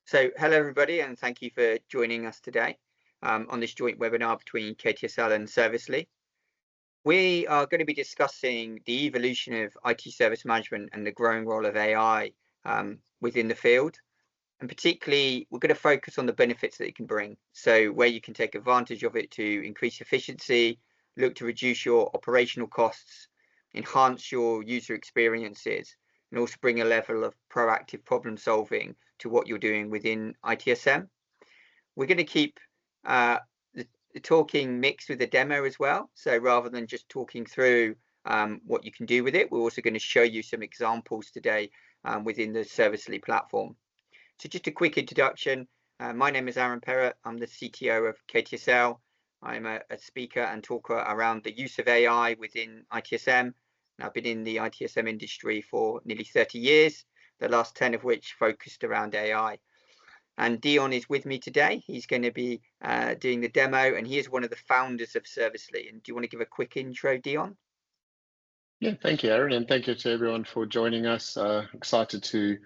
So hello everybody, and thank you for joining us today on this joint webinar between KTSL and Servicely. We are going to be discussing the evolution of IT service management and the growing role of AI within the field. And particularly, we're going to focus on the benefits that it can bring. So where you can take advantage of it to increase efficiency, look to reduce your operational costs, enhance your user experiences, and also bring a level of proactive problem solving to what you're doing within ITSM. We're going to keep the talking mixed with the demo as well. So rather than just talking through what you can do with it, we're also going to show you some examples today within the Servicely platform. So just a quick introduction. My name is Aaron Perrott. I'm the CTO of KTSL. I'm a speaker and talker around the use of AI within ITSM. I've been in the ITSM industry for nearly 30 years, the last 10 of which focused around AI. And Dion is with me today. He's going to be doing the demo, and he is one of the founders of Servicely. And do you want to give a quick intro, Dion? Yeah, thank you, Aaron, and thank you to everyone for joining us. Excited to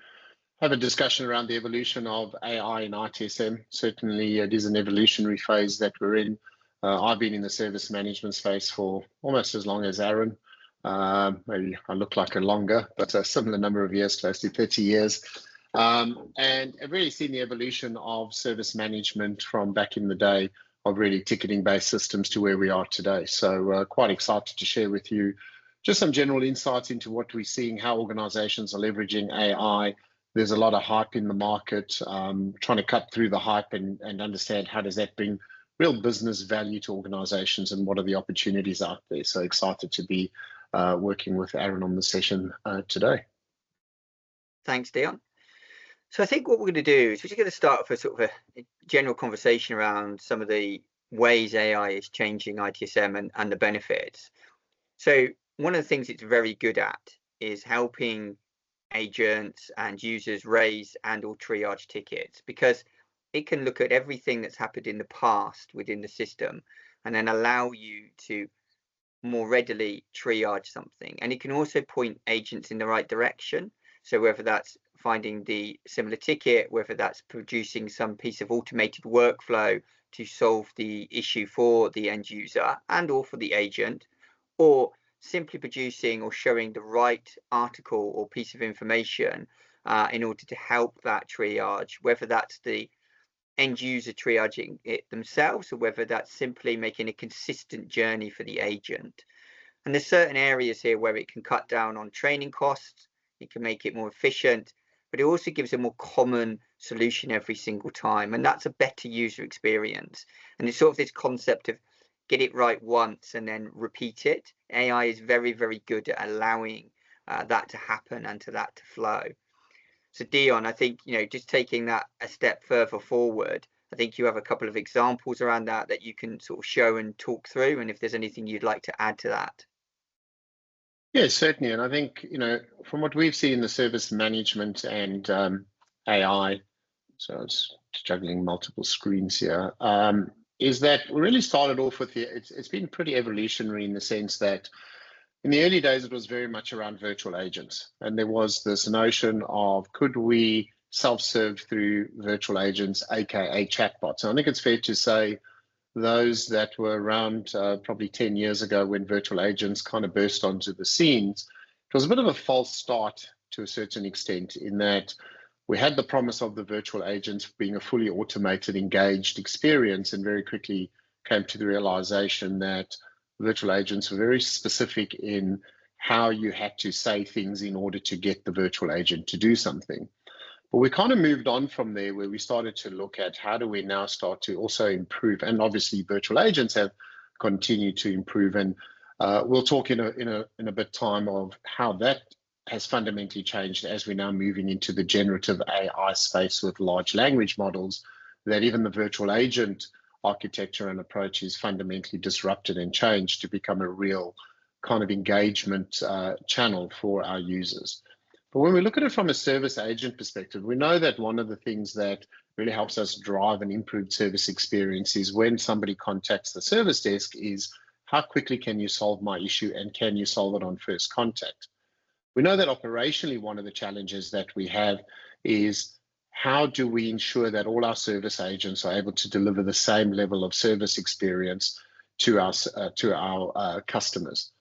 have a discussion around the evolution of AI in ITSM. Certainly, it is an evolutionary phase that we're in. I've been in the service management space for almost as long as Aaron. Maybe I look like a longer, but a similar number of years, close to 30 years. And I've really seen the evolution of service management from back in the day of really ticketing-based systems to where we are today. So quite excited to share with you just some general insights into what we're seeing, how organizations are leveraging AI. There's a lot of hype in the market, trying to cut through the hype and understand how does that bring real business value to organizations and what are the opportunities out there. So excited to be working with Aaron on the session today. Thanks, Dion. So I think what we're going to do is we're just going to start with a sort of a general conversation around some of the ways AI is changing ITSM and the benefits. So one of the things it's very good at is helping agents and users raise and or triage tickets, because it can look at everything that's happened in the past within the system and then allow you to more readily triage something. And it can also point agents in the right direction. So whether that's finding the similar ticket, whether that's producing some piece of automated workflow to solve the issue for the end user and or for the agent, or simply producing or showing the right article or piece of information in order to help that triage, whether that's the end user triaging it themselves or whether that's simply making a consistent journey for the agent. And there's certain areas here where it can cut down on training costs, it can make it more efficient, but it also gives a more common solution every single time, and that's a better user experience. And it's sort of this concept of get it right once and then repeat it. AI is very, very good at allowing that to happen and to that to flow. So Dion, I think, just taking that a step further forward, I think you have a couple of examples around that you can sort of show and talk through, and if there's anything you'd like to add to that. Yes, certainly. And I think, from what we've seen in the service management and AI, so I was juggling multiple screens here, is that we really started off with it's been pretty evolutionary in the sense that in the early days, it was very much around virtual agents. And there was this notion of could we self-serve through virtual agents, aka chatbots. And I think it's fair to say those that were around probably 10 years ago when virtual agents kind of burst onto the scenes, it was a bit of a false start to a certain extent in that we had the promise of the virtual agents being a fully automated, engaged experience, and very quickly came to the realization that virtual agents were very specific in how you had to say things in order to get the virtual agent to do something. But we kind of moved on from there where we started to look at how do we now start to also improve, and obviously virtual agents have continued to improve, and we'll talk in a bit time of how that has fundamentally changed as we're now moving into the generative AI space with large language models, that even the virtual agent architecture and approach is fundamentally disrupted and changed to become a real kind of engagement channel for our users. But when we look at it from a service agent perspective, we know that one of the things that really helps us drive an improved service experience is when somebody contacts the service desk is how quickly can you solve my issue and can you solve it on first contact? We know that operationally, one of the challenges that we have is how do we ensure that all our service agents are able to deliver the same level of service experience to our customers?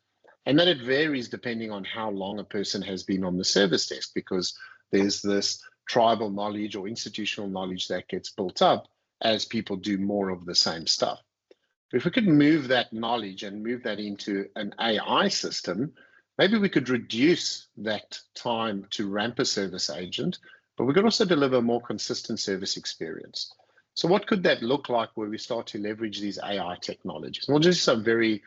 And then it varies depending on how long a person has been on the service desk, because there's this tribal knowledge or institutional knowledge that gets built up as people do more of the same stuff. If we could move that knowledge and move that into an AI system, maybe we could reduce that time to ramp a service agent, but we could also deliver a more consistent service experience. So what could that look like where we start to leverage these AI technologies? We'll do some very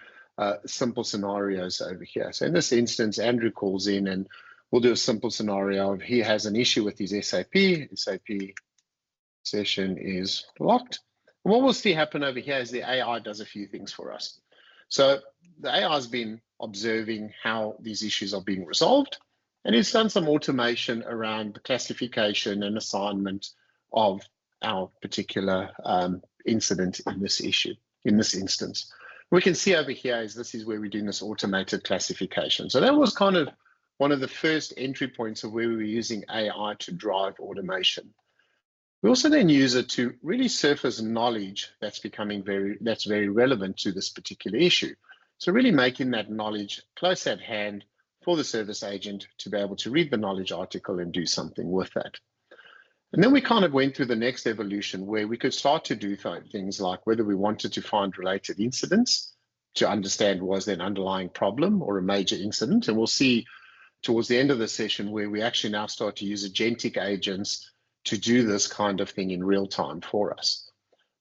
simple scenarios over here. So in this instance, Andrew calls in and we'll do a simple scenario of he has an issue with his SAP session is locked. And what we'll see happen over here is the AI does a few things for us. So the AI has been observing how these issues are being resolved, and it's done some automation around the classification and assignment of our particular incident in this instance. We can see over here is this is where we're doing this automated classification. So that was kind of one of the first entry points of where we were using AI to drive automation. We also then use it to really surface knowledge that's very relevant to this particular issue. So really making that knowledge close at hand for the service agent to be able to read the knowledge article and do something with that. And then we kind of went through the next evolution where we could start to do things like whether we wanted to find related incidents to understand was there an underlying problem or a major incident. And we'll see towards the end of the session where we actually now start to use agentic agents to do this kind of thing in real time for us.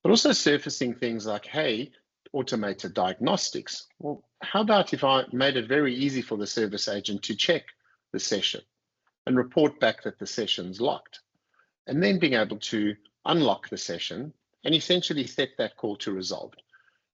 But also surfacing things like, hey, automated diagnostics. Well, how about if I made it very easy for the service agent to check the session and report back that the session's locked, and then being able to unlock the session and essentially set that call to resolved.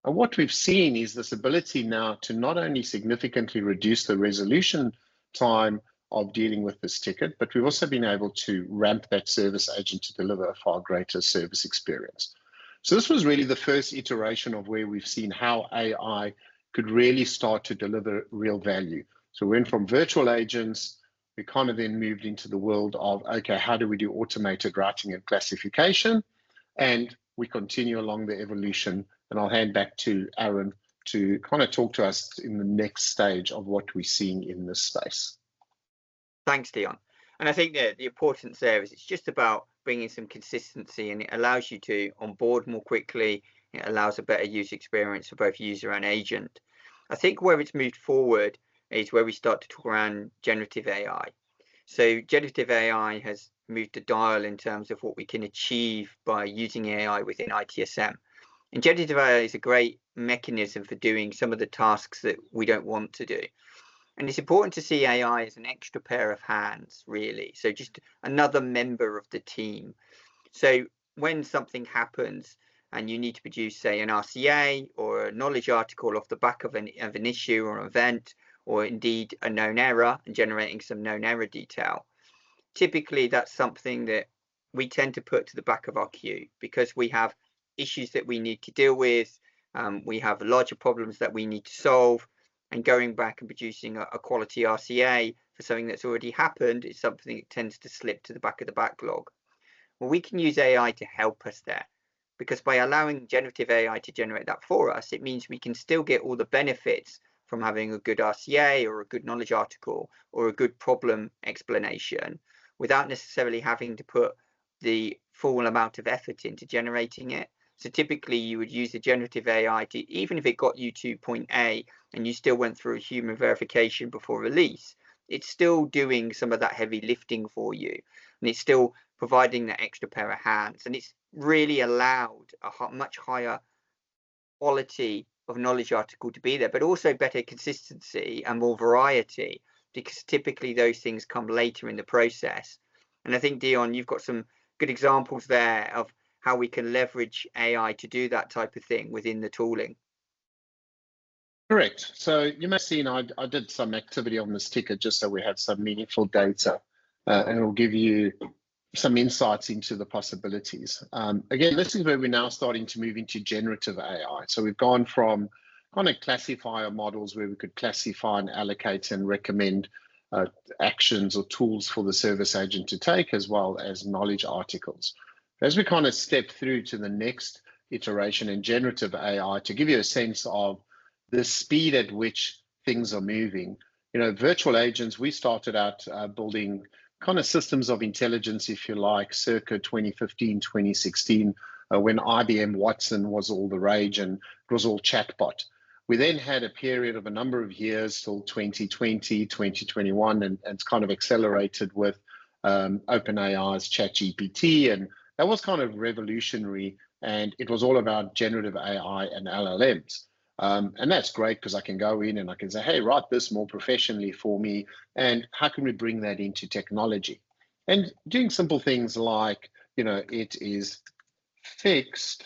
And what we've seen is this ability now to not only significantly reduce the resolution time of dealing with this ticket, but we've also been able to ramp that service agent to deliver a far greater service experience. So this was really the first iteration of where we've seen how AI could really start to deliver real value. So we went from virtual agents, we kind of then moved into the world of, okay, how do we do automated routing and classification? And we continue along the evolution. And I'll hand back to Aaron to kind of talk to us in the next stage of what we're seeing in this space. Thanks, Dion. And I think that the importance there is it's just about bringing some consistency, and it allows you to onboard more quickly. It allows a better user experience for both user and agent. I think where it's moved forward is where we start to talk around generative AI. So generative AI has moved the dial in terms of what we can achieve by using AI within ITSM. And generative AI is a great mechanism for doing some of the tasks that we don't want to do. And it's important to see AI as an extra pair of hands, really. So just another member of the team. So when something happens and you need to produce, say, an RCA or a knowledge article off the back of an issue or an event, or indeed a known error, and generating some known error detail, typically that's something that we tend to put to the back of our queue because we have issues that we need to deal with. We have larger problems that we need to solve. And going back and producing a quality RCA for something that's already happened is something that tends to slip to the back of the backlog. Well, we can use AI to help us there, because by allowing generative AI to generate that for us, it means we can still get all the benefits from having a good RCA or a good knowledge article or a good problem explanation without necessarily having to put the full amount of effort into generating it. So typically you would use the generative AI to, even if it got you to point A and you still went through a human verification before release, it's still doing some of that heavy lifting for you. And it's still providing that extra pair of hands. And it's really allowed a much higher quality of knowledge article to be there, but also better consistency and more variety, because typically those things come later in the process. And I think, Dion, you've got some good examples there of how we can leverage AI to do that type of thing within the tooling. Correct. So you may have seen I did some activity on this ticket just so we had some meaningful data, and it'll give you some insights into the possibilities. Again, this is where we're now starting to move into generative AI. So we've gone from kind of classifier models where we could classify and allocate and recommend actions or tools for the service agent to take, as well as knowledge articles. As we kind of step through to the next iteration in generative AI, to give you a sense of the speed at which things are moving, virtual agents, we started out building kind of systems of intelligence, if you like, circa 2015, 2016, when IBM Watson was all the rage and it was all chatbot. We then had a period of a number of years till 2020, 2021, and it's kind of accelerated with OpenAI's ChatGPT, and that was kind of revolutionary, and it was all about generative AI and LLMs. And that's great because I can go in and I can say, hey, write this more professionally for me, and how can we bring that into technology? And doing simple things like, it is fixed,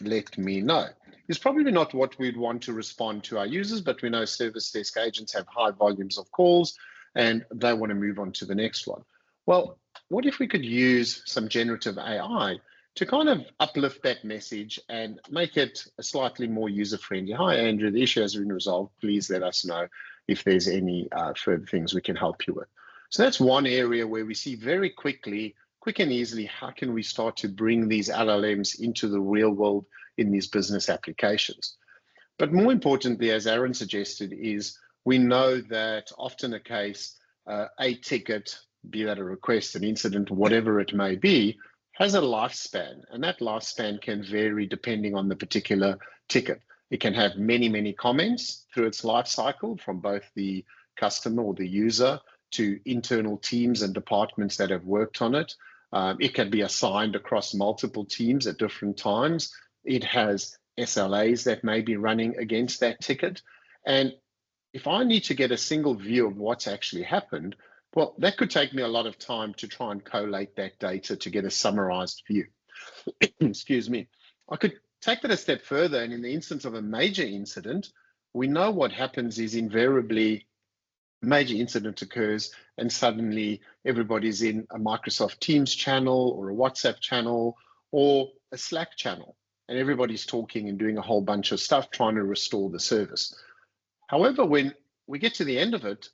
let me know. It's probably not what we'd want to respond to our users, but we know service desk agents have high volumes of calls and they want to move on to the next one. Well, what if we could use some generative AI to kind of uplift that message and make it a slightly more user-friendly? Hi, Andrew, the issue has been resolved. Please let us know if there's any further things we can help you with. So that's one area where we see very quickly, quick and easily, how can we start to bring these LLMs into the real world in these business applications? But more importantly, as Aaron suggested, is we know that often a case, a ticket, be that a request, an incident, whatever it may be, has a lifespan, and that lifespan can vary depending on the particular ticket. It can have many, many comments through its life cycle from both the customer or the user to internal teams and departments that have worked on it. It can be assigned across multiple teams at different times. It has SLAs that may be running against that ticket. And if I need to get a single view of what's actually happened, well, that could take me a lot of time to try and collate that data to get a summarized view. Excuse me. I could take that a step further, and in the instance of a major incident, we know what happens is invariably a major incident occurs and suddenly everybody's in a Microsoft Teams channel or a WhatsApp channel or a Slack channel, and everybody's talking and doing a whole bunch of stuff trying to restore the service. However, when we get to the end of it,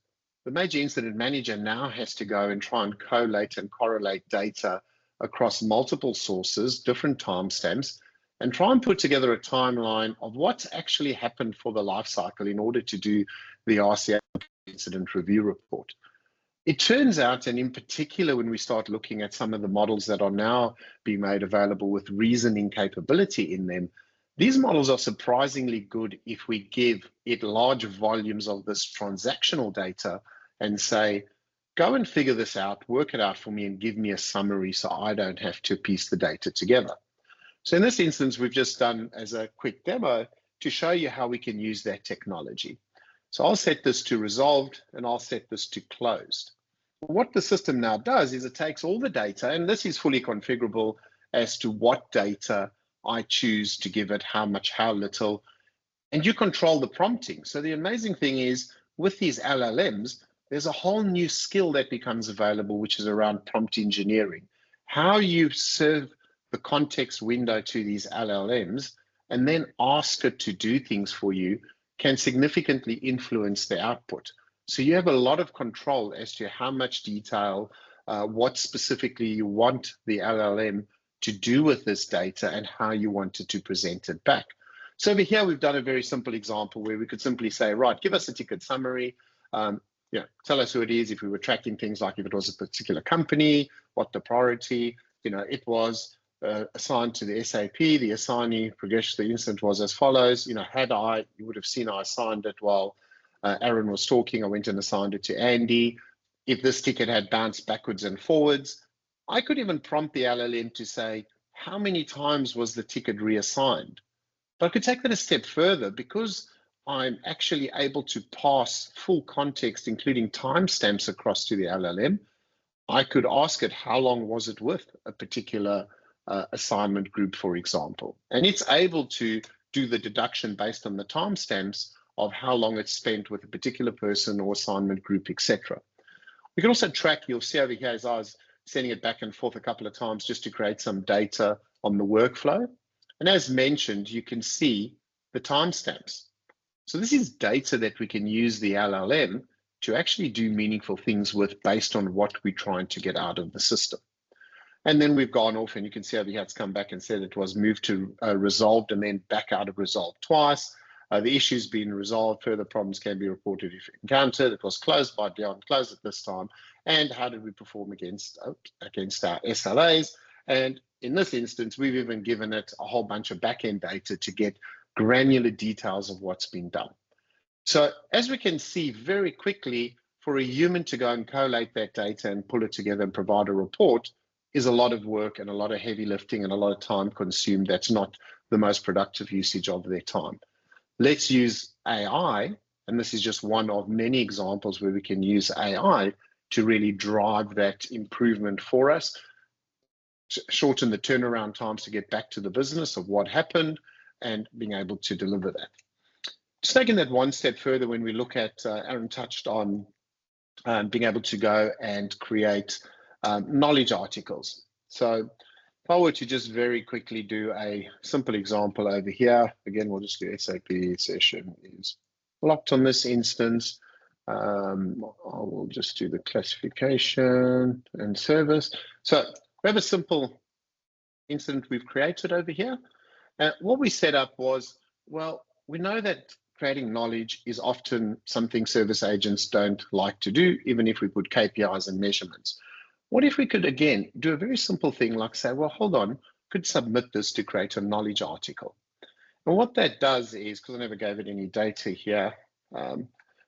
the major incident manager now has to go and try and collate and correlate data across multiple sources, different timestamps, and try and put together a timeline of what's actually happened for the life cycle in order to do the RCA incident review report. It turns out, and in particular, when we start looking at some of the models that are now being made available with reasoning capability in them, these models are surprisingly good if we give it large volumes of this transactional data and say, go and figure this out, work it out for me, and give me a summary so I don't have to piece the data together. So in this instance, we've just done as a quick demo to show you how we can use that technology. So I'll set this to resolved and I'll set this to closed. What the system now does is it takes all the data, and this is fully configurable as to what data I choose to give it, how much, how little, and you control the prompting. So the amazing thing is with these LLMs, there's a whole new skill that becomes available, which is around prompt engineering. How you serve the context window to these LLMs and then ask it to do things for you can significantly influence the output. So you have a lot of control as to how much detail, what specifically you want the LLM to do with this data and how you want it to present it back. So over here, we've done a very simple example where we could simply say, right, give us a ticket summary, tell us who it is, if we were tracking things like if it was a particular company, what the priority, it was assigned to the SAP, the assignee progression, the incident was as follows, you would have seen I assigned it while Aaron was talking, I went and assigned it to Andy. If this ticket had bounced backwards and forwards, I could even prompt the LLM to say, how many times was the ticket reassigned? But I could take that a step further because I'm actually able to pass full context, including timestamps across to the LLM. I could ask it, how long was it with a particular assignment group, for example? And it's able to do the deduction based on the timestamps of how long it's spent with a particular person or assignment group, etc. We can also track, you'll see over here as I was sending it back and forth a couple of times just to create some data on the workflow. And as mentioned, you can see the timestamps. So this is data that we can use the LLM to actually do meaningful things with based on what we're trying to get out of the system. And then we've gone off, and you can see over here it's come back and said it was moved to resolved and then back out of resolved twice. The issue's been resolved. Further problems can be reported if encountered. It was closed by Dion, closed at this time. And how did we perform against our SLAs? And in this instance, we've even given it a whole bunch of back-end data to get granular details of what's been done. So as we can see very quickly, for a human to go and collate that data and pull it together and provide a report is a lot of work and a lot of heavy lifting and a lot of time consumed. That's not the most productive usage of their time. Let's use AI, and this is just one of many examples where we can use AI to really drive that improvement for us, shorten the turnaround times to get back to the business of what happened and being able to deliver that. Just taking that one step further, when we look at, Aaron touched on being able to go and create knowledge articles. So if I were to just very quickly do a simple example over here, again, we'll just do SAP session is locked on this instance. I will just do the classification and service. So we have a simple incident we've created over here. What we set up was, well, we know that creating knowledge is often something service agents don't like to do, even if we put KPIs and measurements. What if we could, again, do a very simple thing like say, well, hold on, could submit this to create a knowledge article. And what that does is, because I never gave it any data here,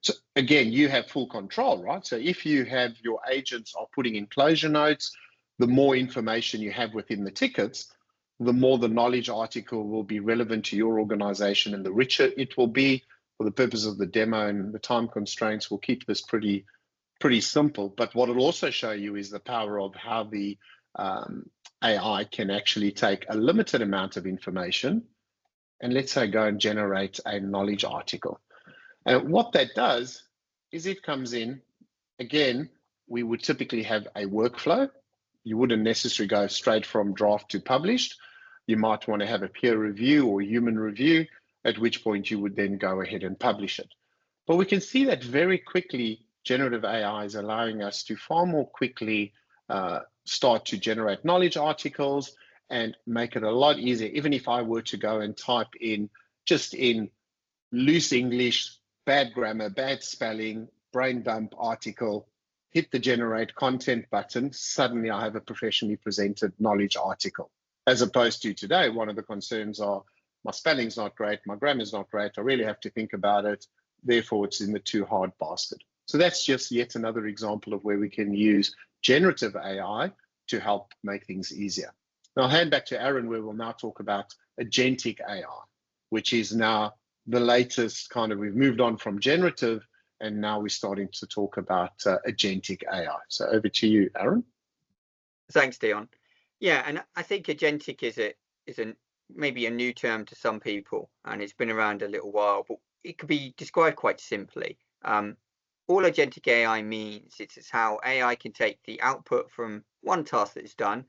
so again, you have full control, right? So if you have your agents are putting in closure notes, the more information you have within the tickets, the more the knowledge article will be relevant to your organization and the richer it will be. For the purpose of the demo and the time constraints, we'll keep this pretty simple. But what it'll also show you is the power of how the AI can actually take a limited amount of information and let's say go and generate a knowledge article. And what that does is it comes in, again, we would typically have a workflow. You wouldn't necessarily go straight from draft to published. You might want to have a peer review or human review, at which point you would then go ahead and publish it. But we can see that very quickly, generative AI is allowing us to far more quickly start to generate knowledge articles and make it a lot easier. Even if I were to go and type in, just in loose English, bad grammar, bad spelling, brain dump article, hit the generate content button, suddenly I have a professionally presented knowledge article. As opposed to today, one of the concerns are my spelling's not great, my grammar's not great, I really have to think about it, therefore it's in the too hard basket. So that's just yet another example of where we can use generative AI to help make things easier. Now I'll hand back to Aaron, where we'll now talk about Agentic AI, which is now the latest kind of, we've moved on from generative and now we're starting to talk about Agentic AI. So over to you, Aaron. Thanks, Dion. Yeah, and I think agentic is maybe a new term to some people, and it's been around a little while, but it could be described quite simply. All agentic AI means it's how AI can take the output from one task that is done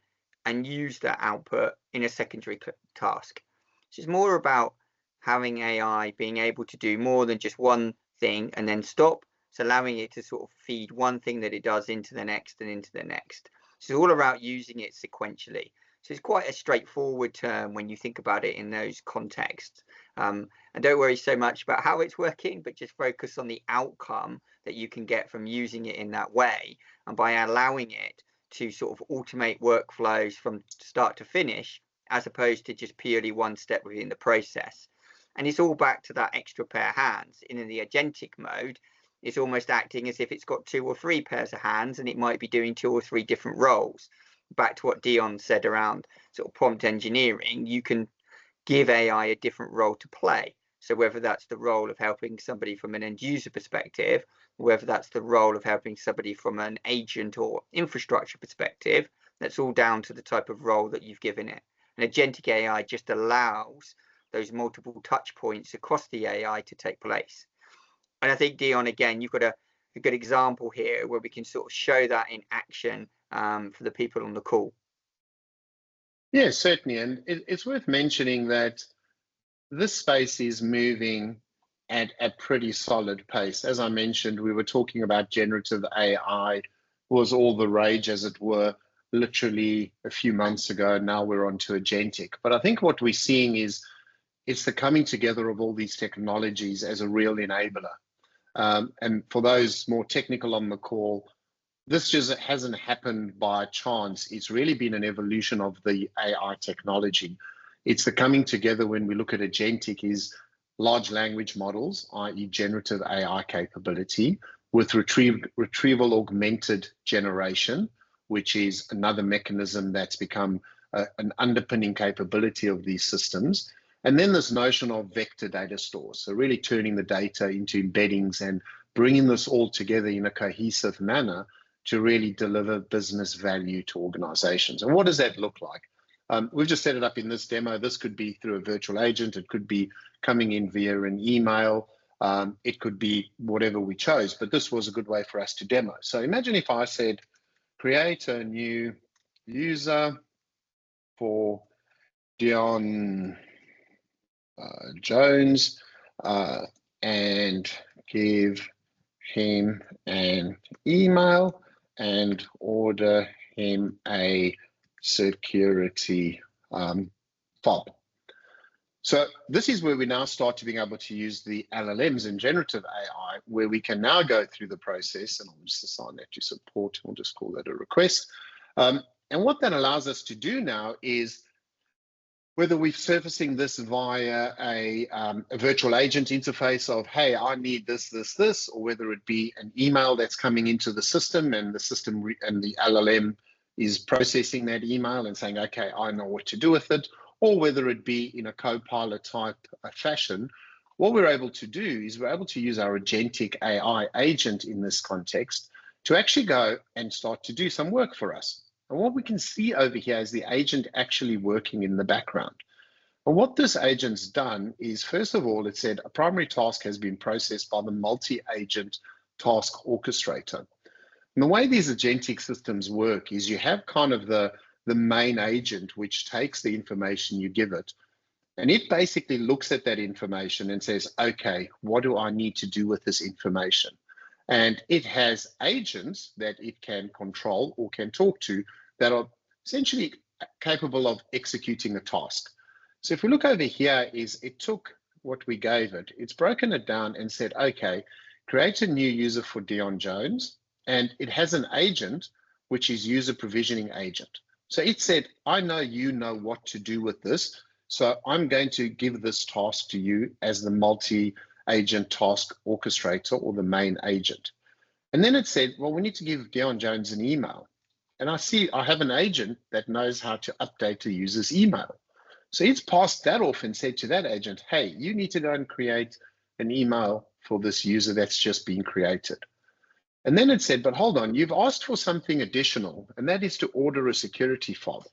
and use that output in a secondary task. So it's more about having AI being able to do more than just one thing and then stop. It's allowing it to sort of feed one thing that it does into the next and into the next. So it's all about using it sequentially. So it's quite a straightforward term when you think about it in those contexts. And don't worry so much about how it's working, but just focus on the outcome that you can get from using it in that way. And by allowing it to sort of automate workflows from start to finish, as opposed to just purely one step within the process. And it's all back to that extra pair of hands. In the agentic mode, it's almost acting as if it's got 2 or 3 pairs of hands and it might be doing 2 or 3 different roles. Back to what Dion said around sort of prompt engineering, you can give AI a different role to play. So whether that's the role of helping somebody from an end user perspective, whether that's the role of helping somebody from an agent or infrastructure perspective, that's all down to the type of role that you've given it. And agentic AI just allows those multiple touch points across the AI to take place. And I think, Dion, again, you've got a good example here where we can sort of show that in action for the people on the call. Yeah, certainly. And it's worth mentioning that this space is moving at a pretty solid pace. As I mentioned, we were talking about generative AI was all the rage, as it were, literally a few months ago. Now we're on to agentic. But I think what we're seeing is it's the coming together of all these technologies as a real enabler. And for those more technical on the call, this just hasn't happened by chance. It's really been an evolution of the AI technology. It's the coming together when we look at agentic is large language models, i.e. generative AI capability, with retrieval augmented generation, which is another mechanism that's become an underpinning capability of these systems. And then this notion of vector data stores, so really turning the data into embeddings and bringing this all together in a cohesive manner to really deliver business value to organizations. And what does that look like? We've just set it up in this demo. This could be through a virtual agent. It could be coming in via an email. It could be whatever we chose, but this was a good way for us to demo. So imagine if I said, create a new user for Dion Jones and give him an email and order him a security fob. So this is where we now start to being able to use the LLMs in generative AI, where we can now go through the process, and I'll just assign that to support. We'll just call that a request. And what that allows us to do now is, whether we're surfacing this via a virtual agent interface of, hey, I need this, or whether it be an email that's coming into the system and the system and the LLM is processing that email and saying, okay, I know what to do with it, or whether it be in a copilot type fashion, what we're able to do is we're able to use our agentic AI agent in this context to actually go and start to do some work for us. And what we can see over here is the agent actually working in the background. And what this agent's done is, first of all, it said a primary task has been processed by the multi-agent task orchestrator. And the way these agentic systems work is you have kind of the main agent, which takes the information you give it, and it basically looks at that information and says, okay, what do I need to do with this information? And it has agents that it can control or can talk to that are essentially capable of executing a task. So if we look over here, is it took what we gave it, it's broken it down and said, okay, create a new user for Dion Jones, and it has an agent, which is user provisioning agent. So it said, I know you know what to do with this, so I'm going to give this task to you as the multi-agent task orchestrator or the main agent. And then it said, well, we need to give Dion Jones an email. And I have an agent that knows how to update the user's email. So it's passed that off and said to that agent, hey, you need to go and create an email for this user that's just been created. And then it said, but hold on, you've asked for something additional, and that is to order a security fob.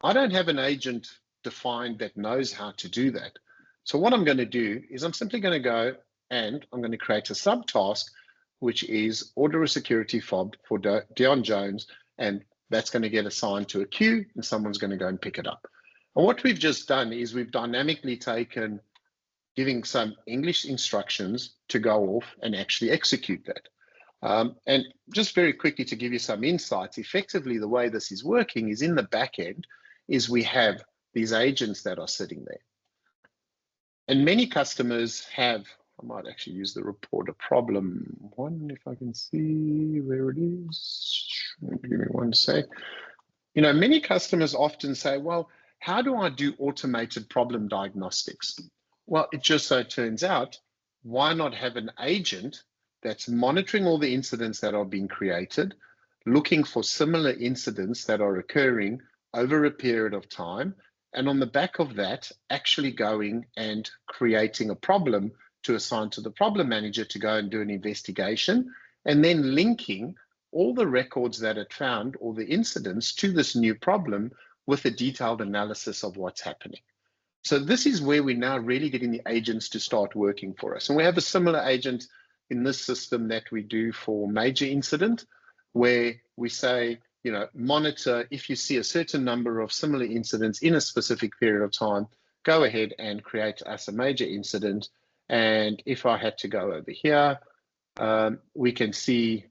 I don't have an agent defined that knows how to do that. So what I'm going to do is I'm simply going to go and I'm going to create a subtask, which is order a security fob for Dion Jones, and that's going to get assigned to a queue, and someone's going to go and pick it up. And what we've just done is we've dynamically taken giving some English instructions to go off and actually execute that. And just very quickly to give you some insights, effectively the way this is working is in the back end is we have these agents that are sitting there. And many customers have, I might actually use the report a problem one if I can see where it is. Give me one sec. You know, many customers often say, well, how do I do automated problem diagnostics? Well, it just so turns out, why not have an agent that's monitoring all the incidents that are being created, looking for similar incidents that are occurring over a period of time, and on the back of that, actually going and creating a problem to assign to the problem manager to go and do an investigation, and then linking all the records that it found or the incidents to this new problem with a detailed analysis of what's happening. So this is where we're now really getting the agents to start working for us. And we have a similar agent in this system that we do for major incident, where we say, you know, monitor if you see a certain number of similar incidents in a specific period of time, go ahead and create us a major incident And if I had to go over here, we can see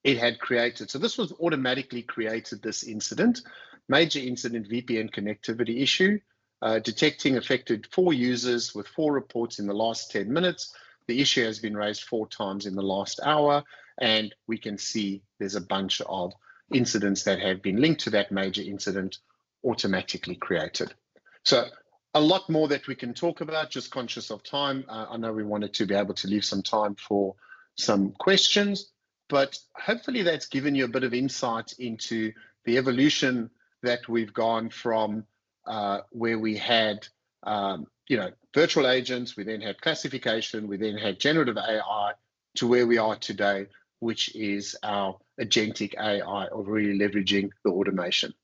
it had created. So this was automatically created, this incident. Major incident VPN connectivity issue. Detecting affected 4 users with 4 reports in the last 10 minutes. The issue has been raised 4 times in the last hour. And we can see there's a bunch of incidents that have been linked to that major incident automatically created. So a lot more that we can talk about, just conscious of time. I know we wanted to be able to leave some time for some questions, but hopefully that's given you a bit of insight into the evolution that we've gone from where we had virtual agents, we then had classification, we then had generative AI, to where we are today, which is our agentic AI of really leveraging the automation.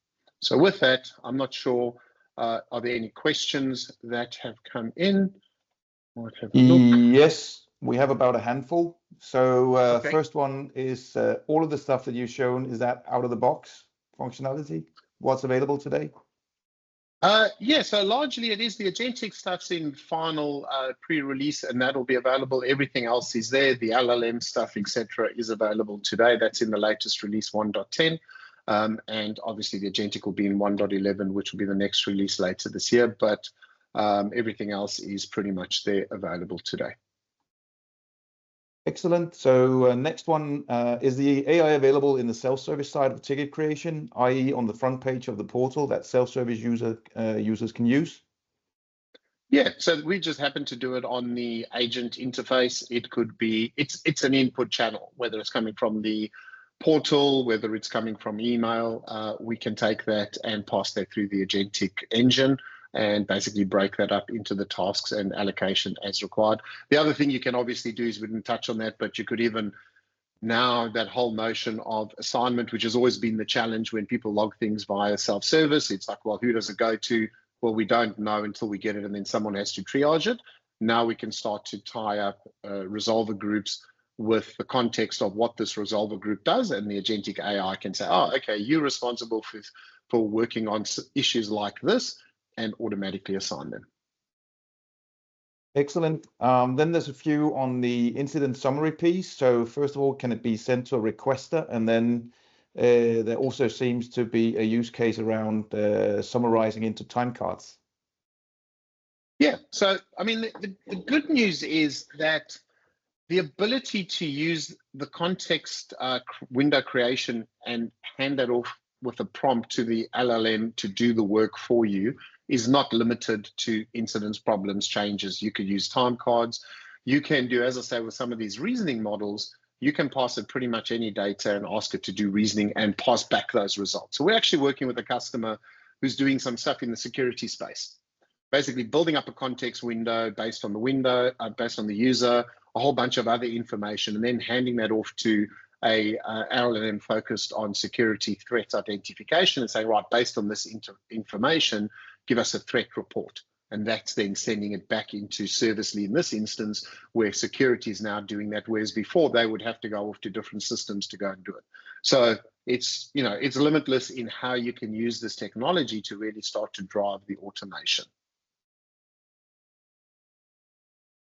So with that, I'm not sure, are there any questions that have come in? Might have a look. Yes, we have about a handful. So Okay. First one is all of the stuff that you've shown, is that out of the box functionality? What's available today? Yeah, so largely it is the agentic stuff's in final pre-release, and that'll be available. Everything else is there. The LLM stuff, etc., is available today. That's in the latest release 1.10. And obviously the agentic will be in 1.11, which will be the next release later this year. But everything else is pretty much there, available today. Excellent. So next one, is the AI available in the self-service side of ticket creation, i.e. on the front page of the portal that self-service users can use? Yeah, so we just happen to do it on the agent interface. It could be, it's an input channel, whether it's coming from the portal, whether it's coming from email, we can take that and pass that through the agentic engine and basically break that up into the tasks and allocation as required. The other thing you can obviously do is, we didn't touch on that, but you could even, now that whole notion of assignment, which has always been the challenge when people log things via self-service, it's like, well, who does it go to? Well, we don't know until we get it, and then someone has to triage it. Now we can start to tie up resolver groups with the context of what this resolver group does, and the agentic AI can say, oh, okay, you're responsible for working on issues like this, and automatically assign them. Excellent. Then there's a few on the incident summary piece. So first of all, can it be sent to a requester? And then there also seems to be a use case around summarizing into time cards. Yeah, so I mean, the good news is that the ability to use the context window creation and hand that off with a prompt to the LLM to do the work for you is not limited to incidents, problems, changes. You could use time cards. You can do, as I say, with some of these reasoning models, you can pass it pretty much any data and ask it to do reasoning and pass back those results. So we're actually working with a customer who's doing some stuff in the security space, basically building up a context window based on the based on the user, a whole bunch of other information, and then handing that off to a LLM focused on security threat identification and saying, right, based on this information, give us a threat report. And that's then sending it back into Servicely in this instance, where security is now doing that, whereas before they would have to go off to different systems to go and do it. So it's, it's limitless in how you can use this technology to really start to drive the automation.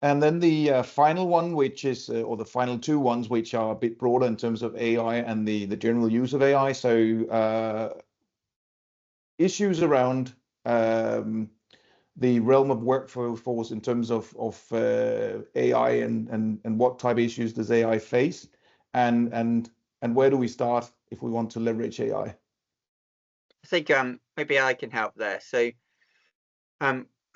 And then the final one, which is, or the final two ones, which are a bit broader in terms of AI and the general use of AI. So issues around the realm of workforce in terms of AI and what type of issues does AI face, and where do we start if we want to leverage AI? I think maybe I can help there. So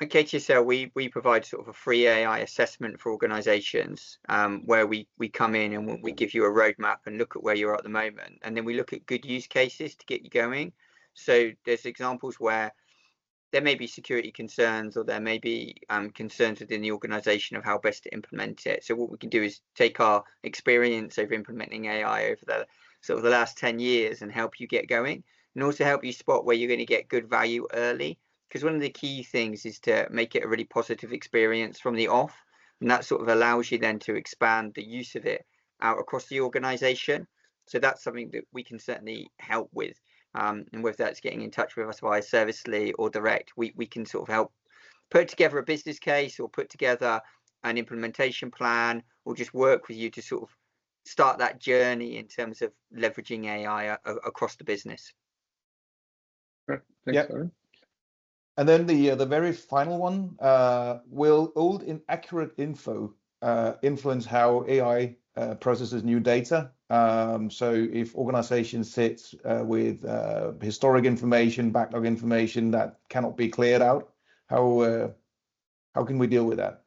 at KTSL, we provide sort of a free AI assessment for organizations where we come in and we give you a roadmap and look at where you're at the moment. And then we look at good use cases to get you going. So there's examples where there may be security concerns, or there may be concerns within the organization of how best to implement it. So what we can do is take our experience of implementing AI over the sort of the last 10 years and help you get going, and also help you spot where you're going to get good value early. Because one of the key things is to make it a really positive experience from the off, and that sort of allows you then to expand the use of it out across the organization. So that's something that we can certainly help with. And whether that's getting in touch with us via Servicely or direct, we can sort of help put together a business case or put together an implementation plan or just work with you to sort of start that journey in terms of leveraging AI across the business. Thanks, Aaron. And then the very final one, will old inaccurate info influence how AI processes new data? So if organizations sit with historic information, backlog information that cannot be cleared out, how can we deal with that?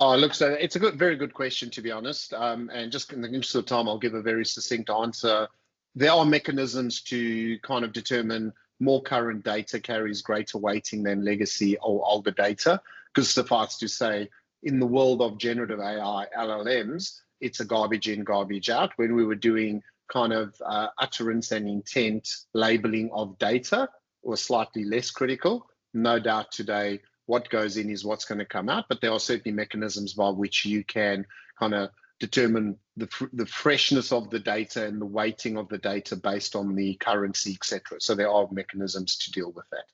Oh, look, so it's a very good question, to be honest. And just in the interest of time, I'll give a very succinct answer. There are mechanisms to kind of determine more current data carries greater weighting than legacy or older data, because suffice to say, in the world of generative AI, LLMs, it's a garbage in, garbage out. When we were doing kind of utterance and intent labeling of data was slightly less critical. No doubt today, what goes in is what's going to come out, but there are certainly mechanisms by which you can kind of determine the freshness of the data and the weighting of the data based on the currency, etc. So there are mechanisms to deal with that.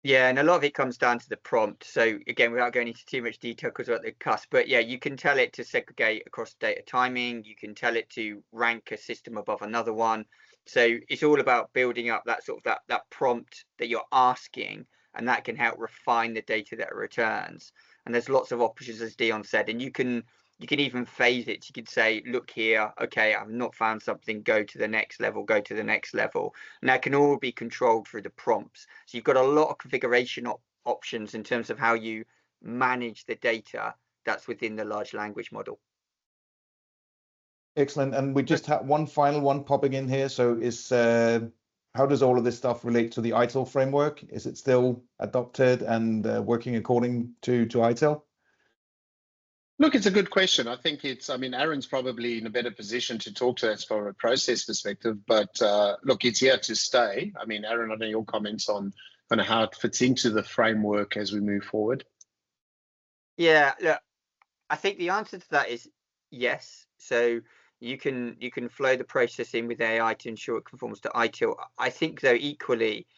Yeah, and a lot of it comes down to the prompt. So again, without going into too much detail because we're at the cusp, but yeah, you can tell it to segregate across data timing. You can tell it to rank a system above another one. So it's all about building up that sort of that prompt that you're asking, and that can help refine the data that it returns. And there's lots of options, as Dion said, and you can even phase it. You could say, look here, okay, I've not found something, go to the next level, go to the next level. And that can all be controlled through the prompts. So you've got a lot of configuration options in terms of how you manage the data that's within the large language model. Excellent. And we just have one final one popping in here. So is how does all of this stuff relate to the ITIL framework? Is it still adopted and working according to ITIL? Look, it's a good question. I think I mean, Aaron's probably in a better position to talk to us from a process perspective, but look, it's here to stay. I mean, Aaron, I know your comments on how it fits into the framework as we move forward. Yeah, look, I think the answer to that is yes. So you can flow the process in with AI to ensure it conforms to ITIL. I think though equally,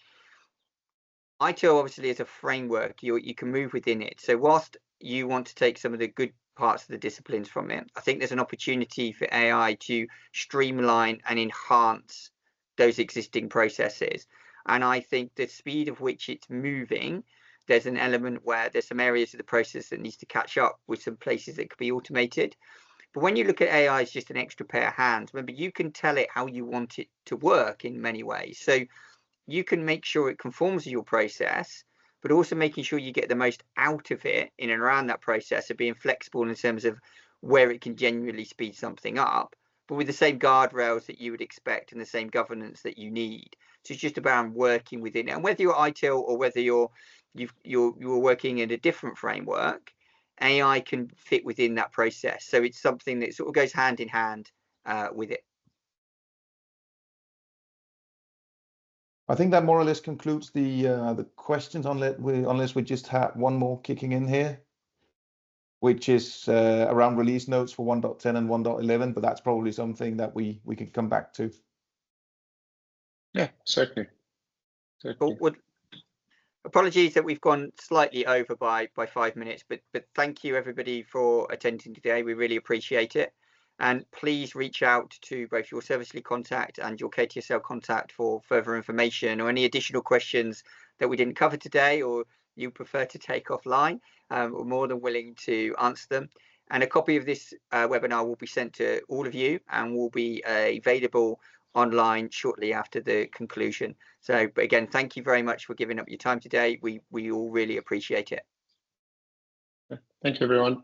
ITIL obviously is a framework. You can move within it. So whilst you want to take some of the good parts of the disciplines from it, I think there's an opportunity for AI to streamline and enhance those existing processes. And I think the speed of which it's moving, there's an element where there's some areas of the process that needs to catch up with some places that could be automated. But when you look at AI as just an extra pair of hands, remember, you can tell it how you want it to work in many ways. So you can make sure it conforms to your process, but also making sure you get the most out of it in and around that process of being flexible in terms of where it can genuinely speed something up, but with the same guardrails that you would expect and the same governance that you need. So it's just about working within it. And whether you're ITIL or whether you're working in a different framework, AI can fit within that process. So it's something that sort of goes hand in hand with it. I think that more or less concludes the questions, unless we just have one more kicking in here, which is around release notes for 1.10 and 1.11, but that's probably something that we can come back to. Yeah, certainly. Apologies that we've gone slightly over by 5 minutes, but thank you everybody for attending today. We really appreciate it. And please reach out to both your Service Lead contact and your KTSL contact for further information or any additional questions that we didn't cover today or you prefer to take offline. We're more than willing to answer them. And a copy of this webinar will be sent to all of you and will be available online shortly after the conclusion. So, but again, thank you very much for giving up your time today. We all really appreciate it. Thank you, everyone.